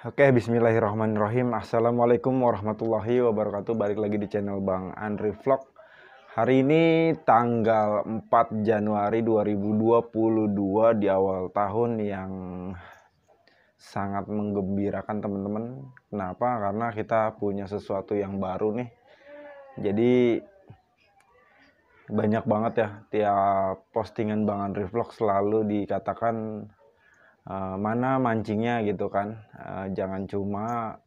Oke, bismillahirrahmanirrahim. Assalamualaikum warahmatullahi wabarakatuh. Balik lagi di channel Bang Andri Vlog. Hari ini tanggal 4 Januari 2022 di awal tahun yang sangat menggembirakan teman-teman. Kenapa? Karena kita punya sesuatu yang baru nih. Jadi banyak banget ya tiap postingan Bang Andri Vlog selalu dikatakan mana mancingnya gitu kan. Jangan cuma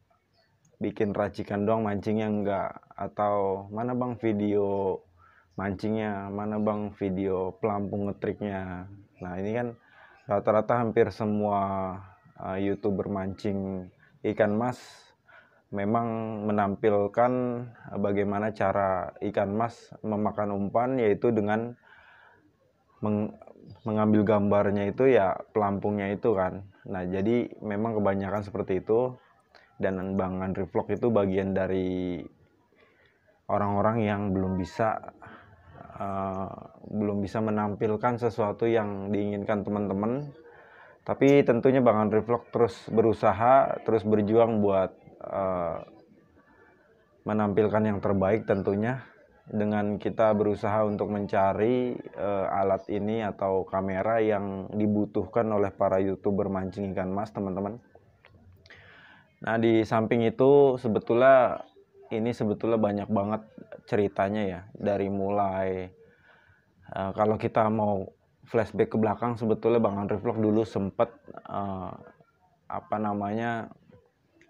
bikin racikan doang mancingnya, enggak, atau mana bang video mancingnya, mana bang video pelampung ngetriknya. Nah ini kan rata-rata hampir semua youtuber mancing ikan mas memang menampilkan bagaimana cara ikan mas memakan umpan, yaitu dengan mengambil gambarnya itu ya pelampungnya itu kan. Nah jadi memang kebanyakan seperti itu, dan Bang Andri Vlog itu bagian dari orang-orang yang belum bisa menampilkan sesuatu yang diinginkan teman-teman. Tapi tentunya Bang Andri Vlog terus berusaha, terus berjuang buat menampilkan yang terbaik tentunya, dengan kita berusaha untuk mencari alat ini atau kamera yang dibutuhkan oleh para youtuber mancing ikan mas, teman-teman. Nah di samping itu sebetulnya banyak banget ceritanya ya, dari mulai kalau kita mau flashback ke belakang, sebetulnya Bang Andri Vlog dulu sempet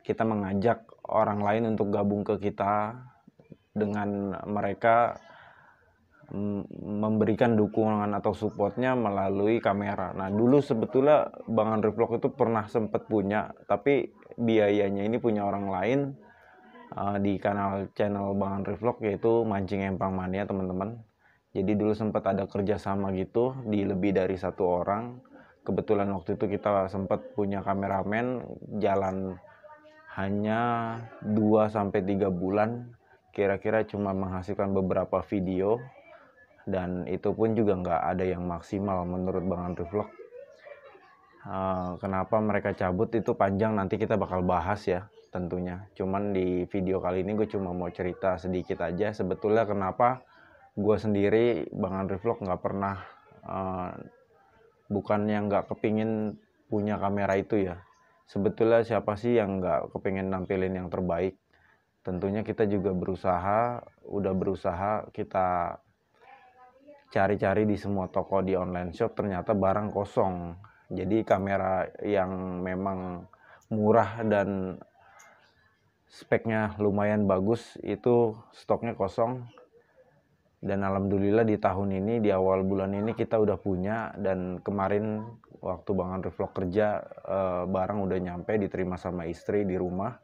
kita mengajak orang lain untuk gabung ke kita, dengan mereka memberikan dukungan atau supportnya melalui kamera. Nah dulu sebetulnya Bang Andri Vlog itu pernah sempet punya, tapi biayanya ini punya orang lain di channel Bang Andri Vlog, yaitu Mancing Empang Mania, teman-teman. Jadi dulu sempat ada kerjasama gitu di lebih dari satu orang. Kebetulan waktu itu kita sempat punya kameramen, jalan hanya 2-3 bulan, kira-kira cuma menghasilkan beberapa video, dan itu pun juga nggak ada yang maksimal menurut Bang Andri Vlog. Kenapa mereka cabut itu panjang, nanti kita bakal bahas ya tentunya. Cuman di video kali ini gue cuma mau cerita sedikit aja sebetulnya kenapa gue sendiri, Bang Andri Vlog, nggak pernah bukannya nggak kepingin punya kamera itu ya. Sebetulnya siapa sih yang nggak kepingin nampilin yang terbaik? Tentunya kita juga udah berusaha kita cari-cari di semua toko di online shop, ternyata barang kosong. Jadi kamera yang memang murah dan speknya lumayan bagus itu stoknya kosong. Dan alhamdulillah di tahun ini, di awal bulan ini kita udah punya, dan kemarin waktu Bang Andri Vlog kerja, barang udah nyampe, diterima sama istri di rumah.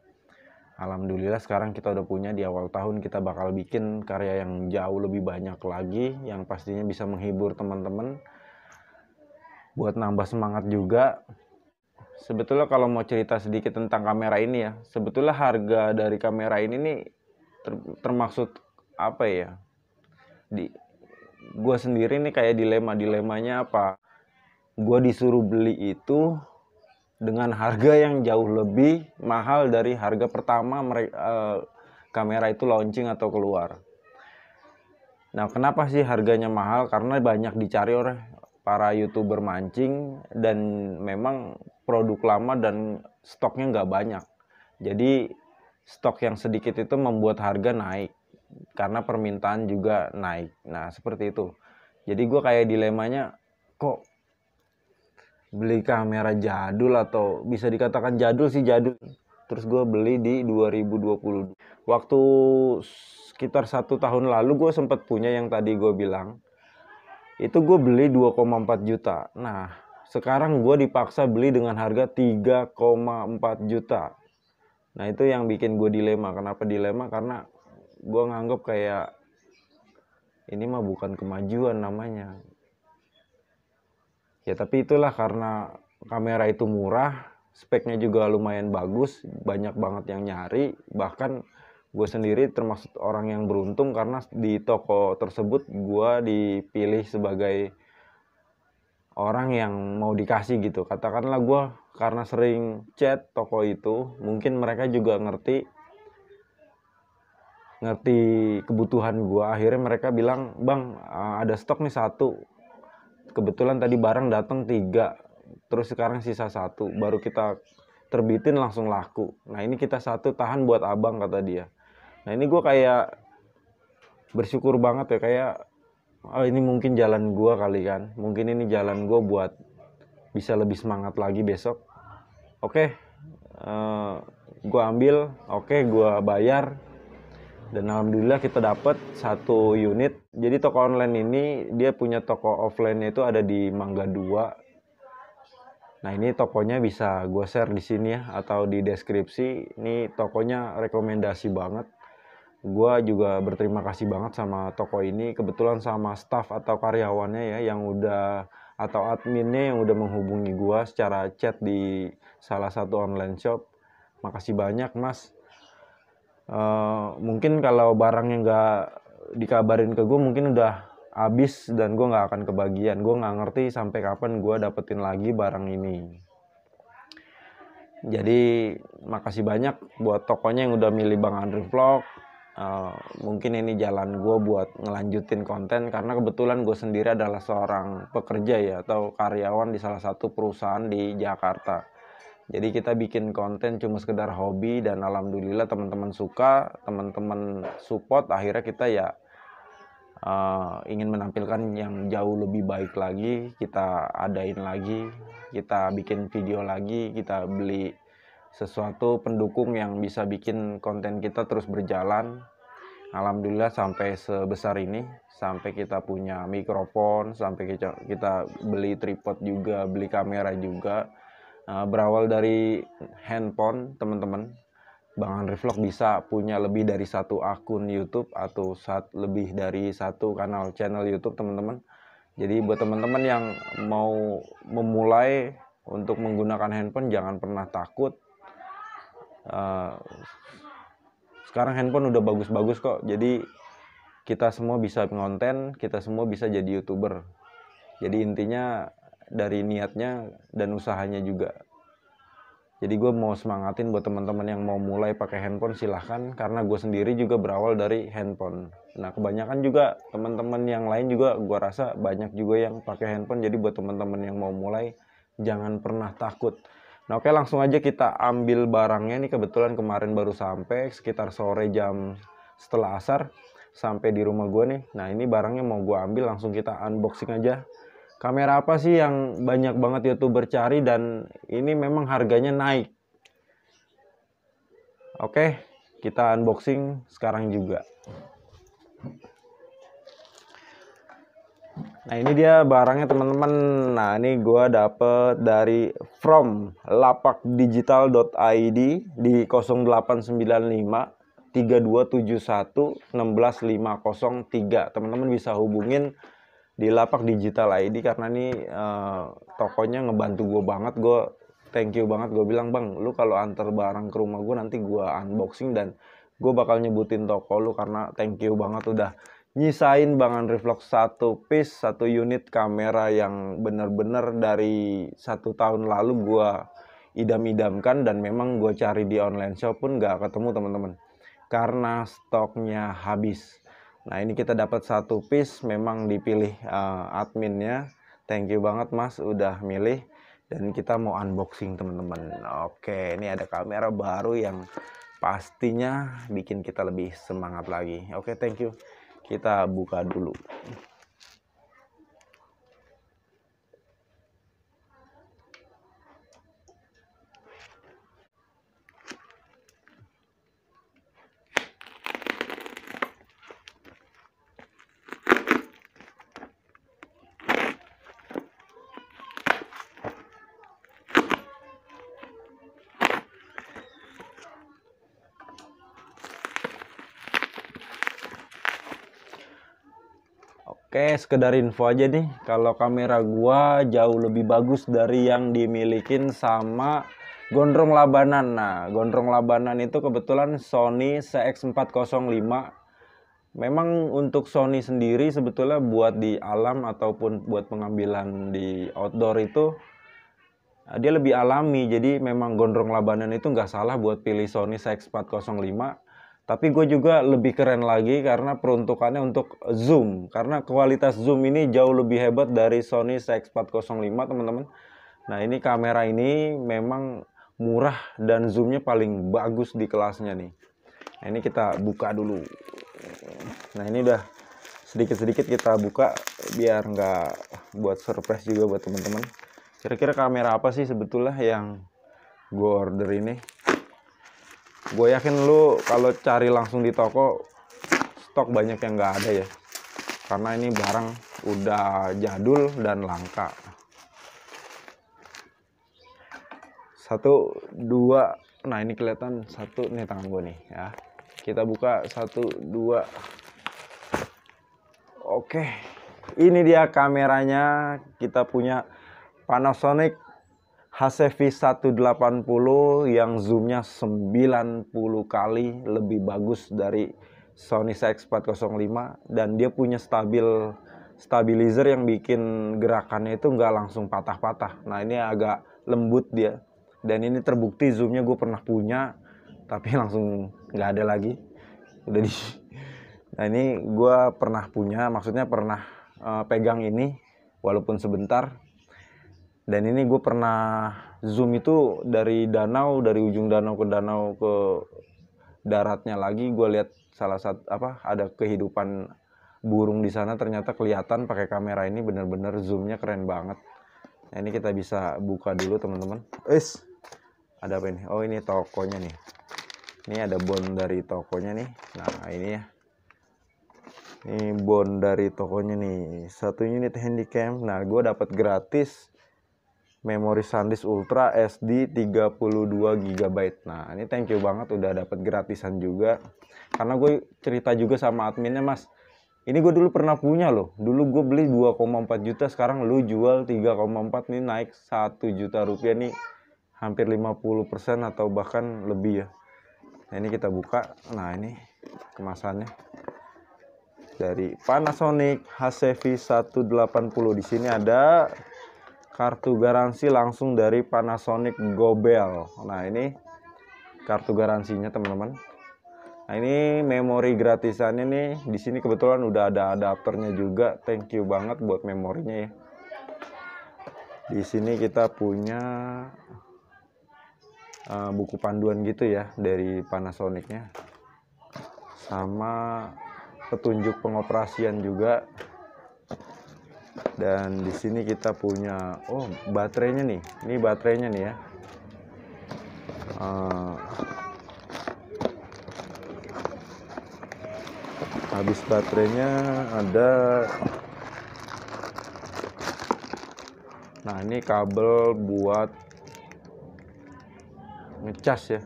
Alhamdulillah sekarang kita udah punya. Di awal tahun kita bakal bikin karya yang jauh lebih banyak lagi, yang pastinya bisa menghibur teman-teman, buat nambah semangat juga. Sebetulnya kalau mau cerita sedikit tentang kamera ini ya, sebetulnya harga dari kamera ini nih termaksud apa ya, gue sendiri nih kayak dilemanya apa, gue disuruh beli itu dengan harga yang jauh lebih mahal dari harga pertama kamera itu launching atau keluar. Nah kenapa sih harganya mahal? Karena banyak dicari oleh para youtuber mancing, dan memang produk lama dan stoknya nggak banyak. Jadi stok yang sedikit itu membuat harga naik, karena permintaan juga naik. Nah seperti itu. Jadi gue kayak dilemanya, kok beli kamera jadul, atau bisa dikatakan jadul sih, jadul. Terus gue beli di 2020. Waktu sekitar 1 tahun lalu gue sempat punya yang tadi gue bilang. Itu gue beli 2,4 juta. Nah sekarang gue dipaksa beli dengan harga 3,4 juta. Nah itu yang bikin gue dilema. Kenapa dilema? Karena gue nganggep kayak ini mah bukan kemajuan namanya. Ya tapi itulah, karena kamera itu murah, speknya juga lumayan bagus, banyak banget yang nyari. Bahkan gue sendiri termasuk orang yang beruntung, karena di toko tersebut gue dipilih sebagai orang yang mau dikasih gitu. Katakanlah gue karena sering chat toko itu, mungkin mereka juga ngerti kebutuhan gue. Akhirnya mereka bilang, bang ada stok nih 1, kebetulan tadi barang datang 3, terus sekarang sisa 1, baru kita terbitin langsung laku. Nah ini kita 1 tahan buat abang, kata dia. Nah ini gue kayak bersyukur banget ya, kayak oh ini mungkin jalan gue kali kan, mungkin ini jalan gue buat bisa lebih semangat lagi besok. Oke, gue ambil, oke gue bayar, dan alhamdulillah kita dapat 1 unit. Jadi toko online ini dia punya toko offline-nya itu ada di Mangga 2. Nah ini tokonya bisa gue share di sini ya, atau di deskripsi. Ini tokonya rekomendasi banget. Gue juga berterima kasih banget sama toko ini, kebetulan sama staff atau karyawannya ya, yang udah, atau adminnya yang udah menghubungi gue secara chat di salah satu online shop. Makasih banyak mas. Mungkin kalau barangnya nggak dikabarin ke gue mungkin udah habis dan gue nggak akan kebagian. Gue nggak ngerti sampai kapan gue dapetin lagi barang ini. Jadi makasih banyak buat tokonya yang udah milih Bang Andri Vlog. Mungkin ini jalan gue buat ngelanjutin konten, karena kebetulan gue sendiri adalah seorang pekerja ya, atau karyawan di salah satu perusahaan di Jakarta. Jadi kita bikin konten cuma sekedar hobi, dan alhamdulillah teman-teman suka, teman-teman support. Akhirnya kita ya ingin menampilkan yang jauh lebih baik lagi, kita adain lagi, kita bikin video lagi, kita beli sesuatu pendukung yang bisa bikin konten kita terus berjalan. Alhamdulillah sampai sebesar ini, sampai kita punya mikrofon, sampai kita beli tripod juga, beli kamera juga. Berawal dari handphone teman-teman, Bang Andri Vlog bisa punya lebih dari 1 akun YouTube atau lebih dari 1 channel YouTube teman-teman. Jadi buat teman-teman yang mau memulai untuk menggunakan handphone, jangan pernah takut. Sekarang handphone udah bagus-bagus kok, jadi kita semua bisa ngonten, kita semua bisa jadi YouTuber. Jadi intinya dari niatnya dan usahanya juga. Jadi gue mau semangatin buat teman-teman yang mau mulai pakai handphone, silahkan, karena gue sendiri juga berawal dari handphone. Nah kebanyakan juga teman-teman yang lain juga gue rasa banyak juga yang pakai handphone. Jadi buat teman-teman yang mau mulai, jangan pernah takut. Nah oke, langsung aja kita ambil barangnya. Nih kebetulan kemarin baru sampai sekitar sore, jam setelah asar, sampai di rumah gue nih. Nah ini barangnya mau gue ambil, langsung kita unboxing aja. Kamera apa sih yang banyak banget YouTuber cari dan ini memang harganya naik. Oke, kita unboxing sekarang juga. Nah ini dia barangnya teman-teman. Nah ini gue dapet dari from lapakdigital.id di 0895 3271 16503. Teman-teman bisa hubungin di Lapak Digital ID, karena ini tokonya ngebantu gue banget. Gue thank you banget. Gue bilang, bang lu kalau antar barang ke rumah gue nanti gue unboxing dan gue bakal nyebutin toko lu, karena thank you banget udah nyisain Bang Andri Vlog 1 piece, 1 unit kamera yang bener-bener dari 1 tahun lalu gue idam-idamkan, dan memang gue cari di online shop pun gak ketemu teman-teman, karena stoknya habis. Nah ini kita dapat 1 piece, memang dipilih adminnya. Thank you banget mas udah milih, dan kita mau unboxing teman-teman. Oke, ini ada kamera baru yang pastinya bikin kita lebih semangat lagi. Oke, thank you. Kita buka dulu. Oke, sekedar info aja nih, kalau kamera gua jauh lebih bagus dari yang dimilikin sama Gondrong Labanan. Nah, Gondrong Labanan itu kebetulan Sony CX405. Memang untuk Sony sendiri sebetulnya buat di alam ataupun buat pengambilan di outdoor itu dia lebih alami. Jadi memang Gondrong Labanan itu nggak salah buat pilih Sony CX405. Tapi gue juga lebih keren lagi karena peruntukannya untuk zoom. Karena kualitas zoom ini jauh lebih hebat dari Sony CX405 teman-teman. Nah ini kamera ini memang murah dan zoomnya paling bagus di kelasnya nih. Nah ini kita buka dulu. Nah ini udah sedikit-sedikit kita buka biar nggak buat surprise juga buat teman-teman. Kira-kira kamera apa sih sebetulnya yang gue order ini? Gue yakin lu kalau cari langsung di toko stok banyak yang nggak ada ya, karena ini barang udah jadul dan langka. 1, 2, nah ini kelihatan 1 nih tangan gue nih ya. Kita buka 1, 2. Oke, ini dia kameranya. Kita punya Panasonic HCV180 yang zoomnya 90 kali lebih bagus dari Sony CX405, dan dia punya stabilizer yang bikin gerakannya itu nggak langsung patah-patah. Nah ini agak lembut dia, dan ini terbukti zoomnya gue pernah punya tapi langsung nggak ada lagi, udah di. Nah ini gue pernah punya, maksudnya pernah pegang ini walaupun sebentar. Dan ini gue pernah zoom itu dari danau, dari ujung danau ke daratnya lagi. Gue lihat salah satu ada kehidupan burung di sana, ternyata kelihatan pakai kamera ini, bener-bener zoomnya keren banget. Nah ini kita bisa buka dulu teman-teman. Ada apa ini? Oh ini tokonya nih. Ini ada bond dari tokonya nih. Nah ini ya. Ini bond dari tokonya nih. 1 unit handycam. Nah gue dapat gratis memori SanDisk Ultra SD 32 GB. Nah ini thank you banget udah dapat gratisan juga. Karena gue cerita juga sama adminnya, Mas, ini gue dulu pernah punya loh. Dulu gue beli 2,4 juta, sekarang lu jual 3,4, nih naik 1 juta rupiah nih, hampir 50% atau bahkan lebih ya. Nah ini kita buka. Nah ini kemasannya dari Panasonic HCV180. Di sini ada kartu garansi langsung dari Panasonic Gobel. Nah ini kartu garansinya teman-teman. Nah ini memori gratisannya nih. Di sini kebetulan udah ada adapternya juga. Thank you banget buat memorinya ya. Di sini kita punya buku panduan gitu ya dari Panasonicnya, sama petunjuk pengoperasian juga. Dan di sini kita punya baterainya nih. Ini baterainya nih ya. Habis baterainya ada. Nah ini kabel buat ngecas ya.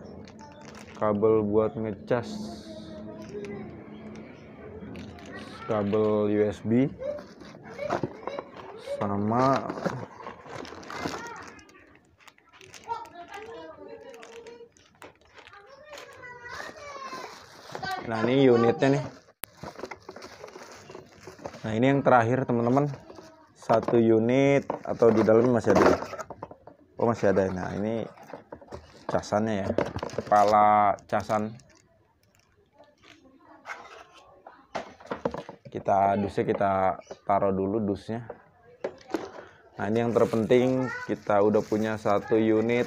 Kabel buat ngecas. Kabel USB. Sama nah ini unitnya nih. Nah ini yang terakhir teman-teman, 1 unit, atau di dalamnya masih ada. Oh masih ada. Nah ini casannya ya, kepala casan. Dusnya kita taruh dulu dusnya. Nah ini yang terpenting, kita udah punya 1 unit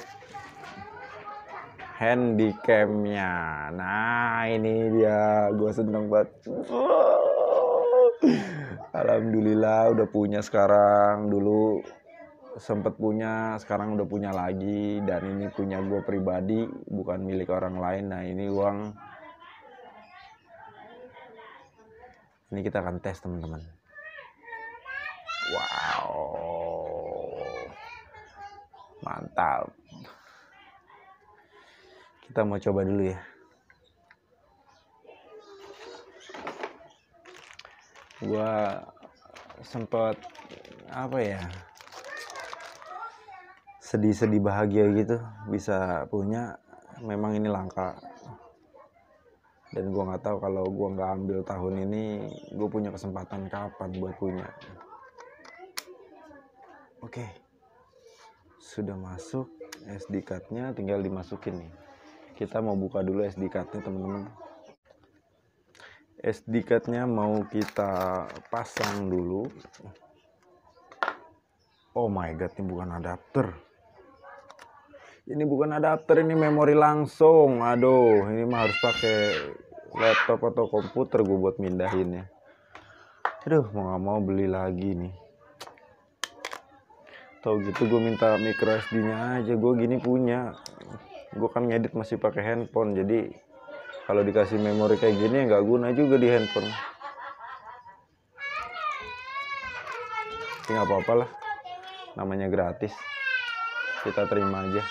handycamnya. Nah ini dia, gue seneng banget. Alhamdulillah udah punya sekarang. Dulu sempet punya, sekarang udah punya lagi. Dan ini punya gue pribadi, bukan milik orang lain. Nah ini uang. Ini kita akan tes teman-teman. Wow, mantap. Kita mau coba dulu ya. Gua sempet sedih-sedih bahagia gitu bisa punya. Memang ini langka. Dan gue nggak tahu kalau gue nggak ambil tahun ini, gue punya kesempatan kapan buat punya. Oke, sudah masuk SD card-nya, tinggal dimasukin nih. Kita mau buka dulu SD card-nya teman-teman. SD card-nya mau kita pasang dulu. Oh my god, ini bukan adapter. Ini bukan adapter, ini memori langsung. Aduh, ini mah harus pakai laptop atau komputer gue buat mindahinnya. Aduh, mau nggak mau beli lagi nih. Tau gitu gue minta micro SD-nya aja. Gue gini punya. Gue kan ngedit masih pakai handphone, jadi kalau dikasih memori kayak gini nggak guna juga di handphone. Tapi nggak apa-apa lah, namanya gratis, kita terima aja.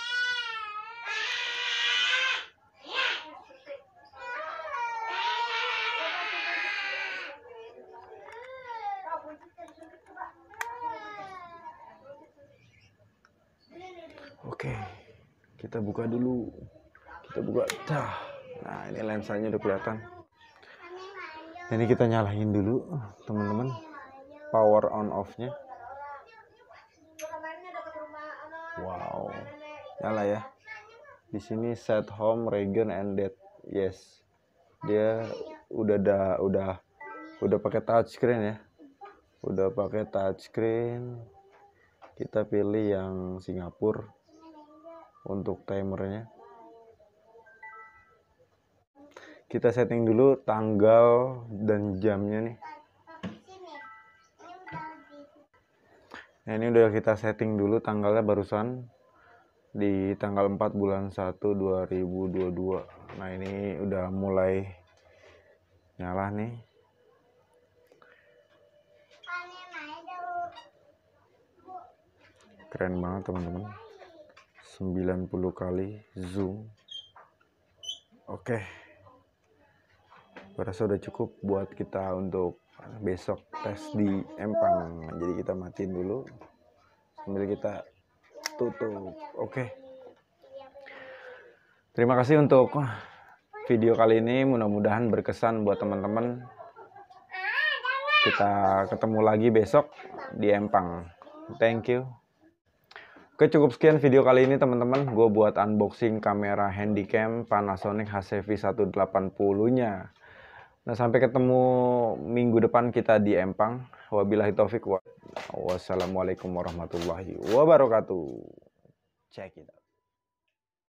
Oke, kita buka dulu. Kita buka. Nah, ini lensanya udah kelihatan. Ini kita nyalain dulu, teman-teman. Power on off-nya. Wow, nyala ya. Di sini set home, region, and date. Yes, dia udah pakai touchscreen ya. Udah pakai touchscreen. Kita pilih yang Singapura untuk timernya. Kita setting dulu tanggal dan jamnya nih. Nah, ini udah kita setting dulu tanggalnya barusan di tanggal 4 bulan 1 2022. Nah, ini udah mulai nyala nih. Keren banget teman-teman. 90 kali zoom. Oke. Gua rasa udah cukup buat kita untuk besok tes di Empang. Jadi kita matiin dulu sambil kita tutup. Oke. Terima kasih untuk video kali ini, mudah-mudahan berkesan buat teman-teman. Kita ketemu lagi besok di Empang. Thank you. Oke, cukup sekian video kali ini teman-teman. Gue buat unboxing kamera handycam Panasonic HCV 180-nya. Nah, sampai ketemu minggu depan kita di Empang. Wabillahi taufik. Wassalamualaikum warahmatullahi wabarakatuh. Check it out.